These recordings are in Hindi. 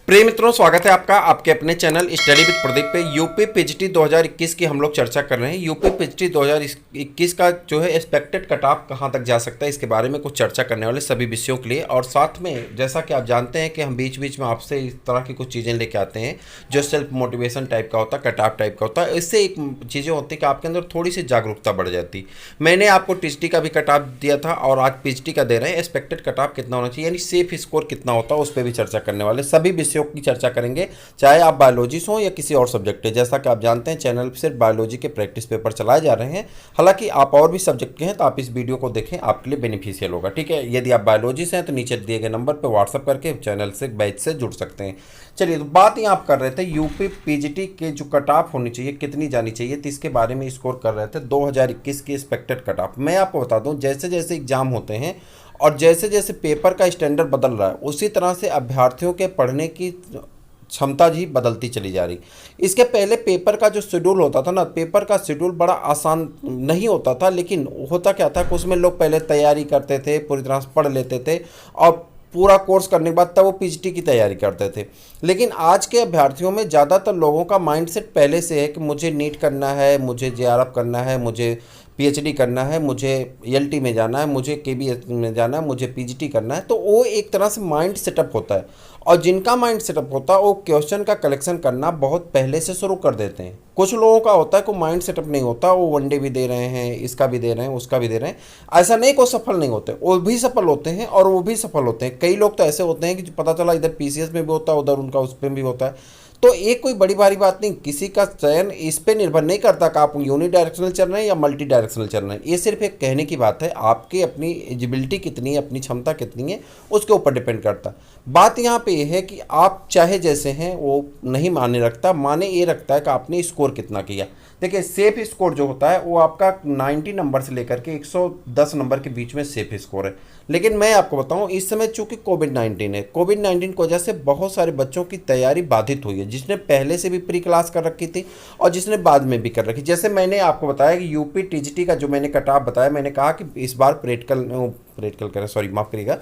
प्रिय मित्रों, स्वागत है आपका आपके अपने चैनल स्टडी विद प्रदीप पे। यूपी पीजीटी 2021 की हम लोग चर्चा कर रहे हैं। यूपी पीजीटी 2021 का जो है एक्सपेक्टेड कट ऑफ कहाँ तक जा सकता है, इसके बारे में कुछ चर्चा करने वाले सभी विषयों के लिए। और साथ में जैसा कि आप जानते हैं कि हम बीच बीच में आपसे इस तरह की कुछ चीज़ें लेके आते हैं जो सेल्फ मोटिवेशन टाइप का होता है, कट ऑफ टाइप का होता है। इससे एक चीज़ें होती है कि आपके अंदर थोड़ी सी जागरूकता बढ़ जाती। मैंने आपको टीजीटी का भी कट ऑफ दिया था और आज पीजीटी का दे रहे हैं। एक्सपेक्टेड कट ऑफ कितना होना चाहिए, यानी सेफ स्कोर कितना होता है, उस पर भी चर्चा करने वाले सभी विषयों की चर्चा करेंगे, चाहे आप बायोलॉजी से हो या किसी और सब्जेक्ट है। जैसा कि आप जानते हैं चैनल पर सिर्फ बायोलॉजी के प्रैक्टिस पेपर चलाए जा रहे हैं। हालांकि आप और भी सब्जेक्ट के हैं तो आप इस वीडियो को देखें, आपके लिए बेनिफिशियल होगा। ठीक है, यदि आप बायोलॉजी से हैं तो नीचे दिए गए नंबर पर व्हाट्सअप करके चैनल से बैच से जुड़ सकते हैं। चलिए, तो बात यहाँ आप कर रहे थे यूपी पीजीटी के जो कट ऑफ होनी चाहिए कितनी जानी चाहिए, तो इसके बारे में स्कोर कर रहे थे 2021 की एक्सपेक्टेड कट ऑफ। मैं आपको बता दूं, जैसे जैसे एग्जाम होते हैं और जैसे जैसे पेपर का स्टैंडर्ड बदल रहा है, उसी तरह से अभ्यर्थियों के पढ़ने की क्षमता जी बदलती चली जा रही। इसके पहले पेपर का जो शेड्यूल होता था ना, पेपर का शेड्यूल बड़ा आसान नहीं होता था, लेकिन होता क्या था कि उसमें लोग पहले तैयारी करते थे, पूरी तरह से पढ़ लेते थे और पूरा कोर्स करने के बाद तब वो पीजीटी की तैयारी करते थे। लेकिन आज के अभ्यर्थियों में ज़्यादातर लोगों का माइंडसेट पहले से है कि मुझे नीट करना है, मुझे जेआरएफ करना है, मुझे पीएचडी करना है, मुझे एलटी में जाना है, मुझे केबीएस में जाना है, मुझे पीजीटी करना है। तो वो एक तरह से माइंड सेटअप होता है, और जिनका माइंड सेटअप होता है वो क्वेश्चन का कलेक्शन करना बहुत पहले से शुरू कर देते हैं। कुछ लोगों का होता है कि माइंड सेटअप नहीं होता, वो वनडे भी दे रहे हैं, इसका भी दे रहे हैं, उसका भी दे रहे हैं। ऐसा नहीं को सफल नहीं होते, वो भी सफल होते हैं और वो भी सफल होते हैं। कई लोग तो ऐसे होते हैं कि पता चला इधर पीसीएस में भी होता है, उधर उनका उस पर भी होता है। तो एक कोई बड़ी भारी बात नहीं, किसी का चयन इस पे निर्भर नहीं करता कि आप यूनि डायरेक्शनल चल रहे हैं या मल्टी डायरेक्शनल चल रहे हैं। ये सिर्फ एक कहने की बात है, आपकी अपनी एजिबिलिटी कितनी है, अपनी क्षमता कितनी है, उसके ऊपर डिपेंड करता है। बात यहाँ पे ये है कि आप चाहे जैसे हैं वो नहीं माने रखता, माने ये रखता है कि आपने स्कोर कितना किया। देखिए, सेफ स्कोर जो होता है वो आपका 90 नंबर से लेकर के 110 नंबर के बीच में सेफ स्कोर है। लेकिन मैं आपको बताऊं, इस समय चूंकि कोविड-19 है, कोविड-19 की वजह से बहुत सारे बच्चों की तैयारी बाधित हुई है, जिसने पहले से भी प्री क्लास कर रखी थी और जिसने बाद में भी कर रखी। जैसे मैंने आपको बताया कि यूपी टीजीटी का जो मैंने कट ऑफ बताया, मैंने कहा कि इस बार प्रैक्टिकल करें, सॉरी माफ़ करिएगा,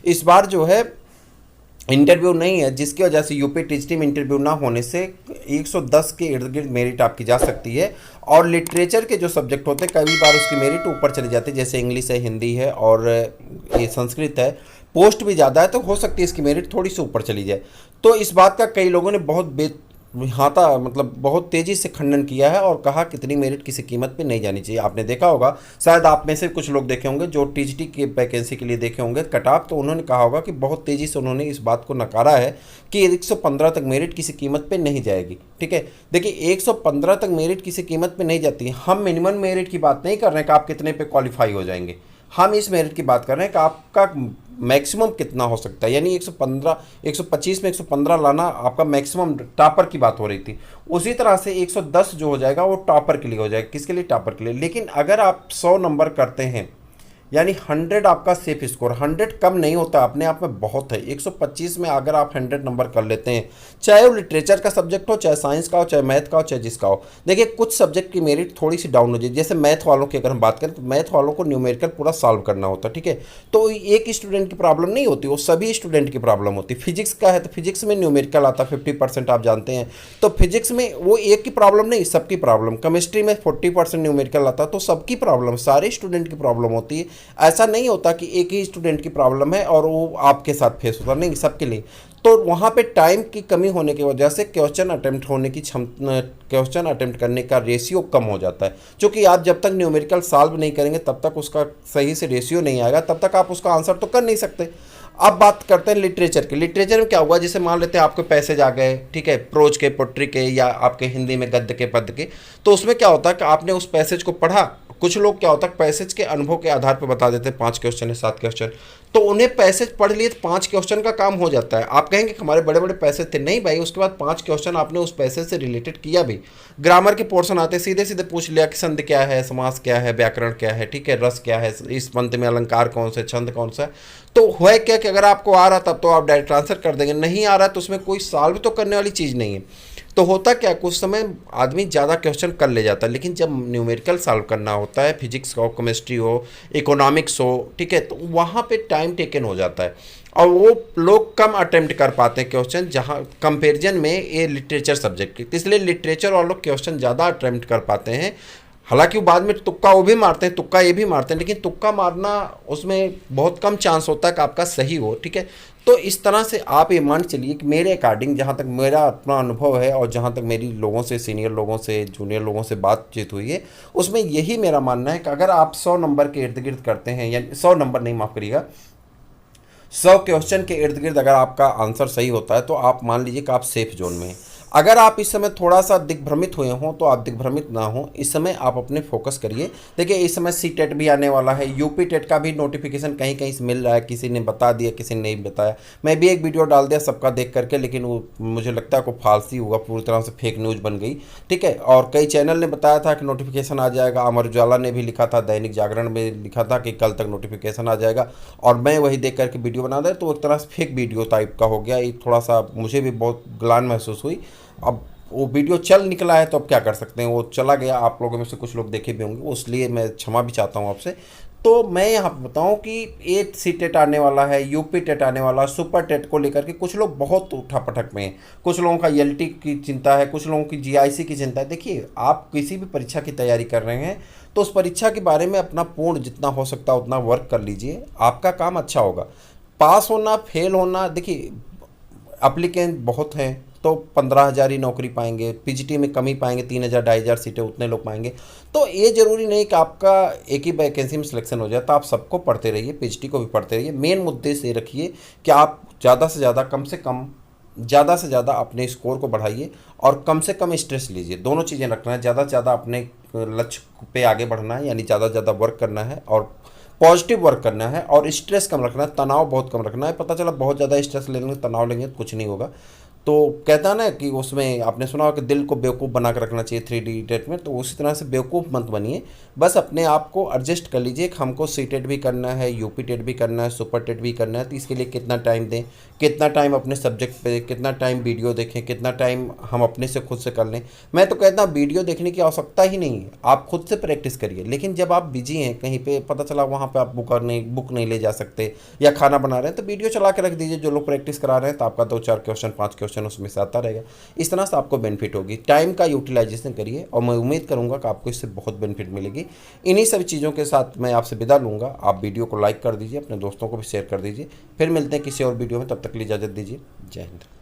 इस बार जो है इंटरव्यू नहीं है, जिसकी वजह से यूपी टीजीटी में इंटरव्यू ना होने से 110 के इर्द गिर्द मेरिट आपकी जा सकती है। और लिटरेचर के जो सब्जेक्ट होते हैं कई बार उसकी मेरिट ऊपर चली जाती है, जैसे इंग्लिश है, हिंदी है और ये संस्कृत है। पोस्ट भी ज़्यादा है तो हो सकती है इसकी मेरिट थोड़ी सी ऊपर चली जाए। तो इस बात का कई लोगों ने बहुत तेज़ी से खंडन किया है और कहा कितनी मेरिट किसी कीमत पे नहीं जानी चाहिए। आपने देखा होगा, शायद आप में से कुछ लोग देखे होंगे जो टीजीटी की वैकेंसी के लिए देखे होंगे कट ऑफ, तो उन्होंने कहा होगा कि बहुत तेज़ी से उन्होंने इस बात को नकारा है कि 115 तक मेरिट किसी कीमत पे नहीं जाएगी। ठीक है, देखिए 115 तक मेरिट किसी कीमत पे नहीं जाती है। हम मिनिमम मेरिट की बात नहीं कर रहे हैं कि आप कितने पे क्वालिफाई हो जाएंगे, हम इस मेरिट की बात कर रहे हैं कि आपका मैक्सिमम कितना हो सकता है। यानी 115 125 में 115 लाना आपका मैक्सिमम, टॉपर की बात हो रही थी। उसी तरह से 110 जो हो जाएगा वो टॉपर के लिए हो जाएगा। किसके लिए? टॉपर के लिए। लेकिन अगर आप 100 नंबर करते हैं, यानी 100 आपका सेफ स्कोर, 100 कम नहीं होता, अपने आप में बहुत है। 125 में अगर आप 100 नंबर कर लेते हैं, चाहे वो लिटरेचर का सब्जेक्ट हो, चाहे साइंस का हो, चाहे मैथ का हो, चाहे जिसका हो। देखिए, कुछ सब्जेक्ट की मेरिट थोड़ी सी डाउन हो जाए। जैसे मैथ वालों की अगर हम बात करें तो मैथ वालों को न्यूमेरिकल पूरा सॉल्व करना होता है। ठीक है, तो एक स्टूडेंट की प्रॉब्लम नहीं होती, वो सभी स्टूडेंट की प्रॉब्लम होती है। फिजिक्स का है तो फिजिक्स में न्यूमेरिकल आता है 50% आप जानते हैं, तो फिजिक्स में वो एक की प्रॉब्लम नहीं, सबकी प्रॉब्लम। केमिस्ट्री में 40% न्यूमेरिकल आता है, तो सबकी प्रॉब्लम, सारे स्टूडेंट की प्रॉब्लम होती है। ऐसा नहीं होता कि एक ही स्टूडेंट की प्रॉब्लम है और वो आपके साथ फेस होता, नहीं, सबके लिए। तो वहाँ पे टाइम की कमी होने की वजह से क्वेश्चन अटेम्प्ट करने का रेशियो कम हो जाता है। क्योंकि आप जब तक न्यूमेरिकल सॉल्व नहीं करेंगे तब तक उसका सही से रेशियो नहीं आएगा, तब तक आप उसका आंसर तो कर नहीं सकते। अब बात करते हैं लिटरेचर की। लिटरेचर में क्या हुआ, जैसे मान लेते हैं आपके पैसेज आ गए, ठीक है, प्रोज के, पोट्री के या आपके हिंदी में गद्य के, पद्य के। तो उसमें क्या होता है कि आपने उस पैसेज को पढ़ा। कुछ लोग क्या होता है पैसेज के अनुभव के आधार पर बता देते हैं 5 क्वेश्चन है, 7 क्वेश्चन, तो उन्हें पैसेज पढ़ लिए तो 5 क्वेश्चन का काम हो जाता है। आप कहेंगे हमारे बड़े बड़े पैसेज थे, नहीं भाई, उसके बाद 5 क्वेश्चन आपने उस पैसेज से रिलेटेड किया भी। ग्रामर के पोर्शन आते सीधे सीधे पूछ लिया कि संधि क्या है, समास क्या है, व्याकरण क्या है, ठीक है, रस क्या है, इस पंक्ति में अलंकार कौन सा, छंद कौन सा है। तो हुआ क्या कि अगर आपको आ रहा तब तो आप डायरेक्ट आंसर कर देंगे, नहीं आ रहा तो उसमें कोई सॉल्व तो करने वाली चीज़ नहीं है। तो होता क्या, कुछ समय आदमी ज़्यादा क्वेश्चन कर ले जाता है, लेकिन जब न्यूमेरिकल सॉल्व करना होता है, फिजिक्स हो, केमिस्ट्री हो, इकोनॉमिक्स हो, ठीक है, तो वहाँ पे टाइम टेकन हो जाता है और वो लोग कम अटेम्प्ट कर पाते हैं क्वेश्चन, जहाँ कंपेरिजन में ये लिटरेचर सब्जेक्ट की, इसलिए लिटरेचर वाले लोग क्वेश्चन ज़्यादा अटेम्प्ट कर पाते हैं। हालांकि वो बाद में तुक्का वो भी मारते हैं, तुक्का ये भी मारते हैं, लेकिन तुक्का मारना उसमें बहुत कम चांस होता है कि आपका सही हो, ठीक है। तो इस तरह से आप ये मान चलिए कि मेरे अकॉर्डिंग, जहाँ तक मेरा अपना अनुभव है और जहाँ तक मेरी लोगों से, सीनियर लोगों से, जूनियर लोगों से बातचीत हुई है, उसमें यही मेरा मानना है कि अगर आप 100 नंबर के इर्द गिर्द करते हैं, यानी 100 नंबर नहीं, माफ़ करिएगा, 100 क्वेश्चन के इर्द गिर्द अगर आपका आंसर सही होता है तो आप मान लीजिए कि आप सेफ जोन में हैं। अगर आप इस समय थोड़ा सा दिग्भ्रमित हुए हों तो आप दिग्भ्रमित ना हो, इस समय आप अपने फोकस करिए। देखिए इस समय सी टेट भी आने वाला है, यूपी टेट का भी नोटिफिकेशन कहीं कहीं से मिल रहा है, किसी ने बता दिया, किसी ने नहीं बताया। मैं भी एक वीडियो डाल दिया सबका देख करके, लेकिन वो मुझे लगता है को फालसी हुआ, पूरी तरह से फेक न्यूज़ बन गई, ठीक है। और कई चैनल ने बताया था कि नोटिफिकेशन आ जाएगा, अमर उजाला ने भी लिखा था, दैनिक जागरण में लिखा था कि कल तक नोटिफिकेशन आ जाएगा, और मैं वही देख करके वीडियो बना दिया, तो एक तरह से फेक वीडियो टाइप का हो गया। ये थोड़ा सा मुझे भी बहुत ग्लान महसूस हुई। अब वो वीडियो चल निकला है तो अब क्या कर सकते हैं, वो चला गया, आप लोगों में से कुछ लोग देखे भी होंगे, इसलिए मैं क्षमा भी चाहता हूँ आपसे। तो मैं यहाँ पे बताऊँ कि एक सी टेट आने वाला है, यूपी टेट आने वाला, सुपर टेट को लेकर के कुछ लोग बहुत उठापटक में हैं। कुछ लोगों का एलटी की चिंता है, कुछ लोगों की जीआईसी की चिंता है। देखिए आप किसी भी परीक्षा की तैयारी कर रहे हैं तो उस परीक्षा के बारे में अपना पूर्ण जितना हो सकता है उतना वर्क कर लीजिए, आपका काम अच्छा होगा। पास होना, फेल होना, देखिए अप्लीकेंट बहुत हैं तो 15,000 ही नौकरी पाएंगे, पीजीटी में कम ही पाएंगे, 3,000 2,500 सीटें उतने लोग पाएंगे। तो ये ज़रूरी नहीं कि आपका एक ही वैकेंसी में सिलेक्शन हो जाए, तो आप सबको पढ़ते रहिए, पीजीटी को भी पढ़ते रहिए। मेन मुद्दे से रखिए कि आप ज़्यादा से ज़्यादा, कम से कम, ज़्यादा से ज़्यादा अपने स्कोर को बढ़ाइए और कम से कम स्ट्रेस लीजिए। दोनों चीज़ें रखना है, ज़्यादा से ज़्यादा अपने लक्ष्य पे आगे बढ़ना है, यानी ज़्यादा से ज़्यादा वर्क करना है और पॉजिटिव वर्क करना है, और स्ट्रेस कम रखना है, तनाव बहुत कम रखना है। पता चला बहुत ज़्यादा स्ट्रेस ले लेंगे, तनाव लेंगे तो कुछ नहीं होगा। तो कहता है ना कि उसमें आपने सुना हो कि दिल को बेवकूफ़ बना कर रखना चाहिए 3D टेट में, तो उसी तरह से बेवकूफ़ मत बनिए। बस अपने आप को एडजस्ट कर लीजिए कि हमको सी टेट भी करना है, यूपी टेट भी करना है, सुपर टेट भी करना है, तो इसके लिए कितना टाइम दें, कितना टाइम अपने सब्जेक्ट पे, कितना टाइम वीडियो देखें, कितना टाइम हम अपने से खुद से कर लें। मैं तो कहता हूँ वीडियो देखने की आवश्यकता ही नहीं है, आप खुद से प्रैक्टिस करिए। लेकिन जब आप बिजी हैं कहीं पे, पता चला वहाँ पे आप बुक नहीं ले जा सकते या खाना बना रहे हैं, तो वीडियो चला के रख दीजिए, जो लोग प्रैक्टिस करा रहे हैं, तो आपका 2-4 क्वेश्चन 5 क्वेश्चन उसमें से आता रहेगा। इस तरह से आपको बेनिफिट होगी। टाइम का यूटिलाइजेशन करिए और मैं उम्मीद करूंगा कि आपको इससे बहुत बेनिफिट मिलेगी। इन्हीं सब चीज़ों के साथ मैं आपसे विदा लूँगा। आप वीडियो को लाइक कर दीजिए, अपने दोस्तों को भी शेयर कर दीजिए। फिर मिलते हैं किसी और वीडियो में, तब तक के लिए इजाज़त दीजिए। जय हिंद।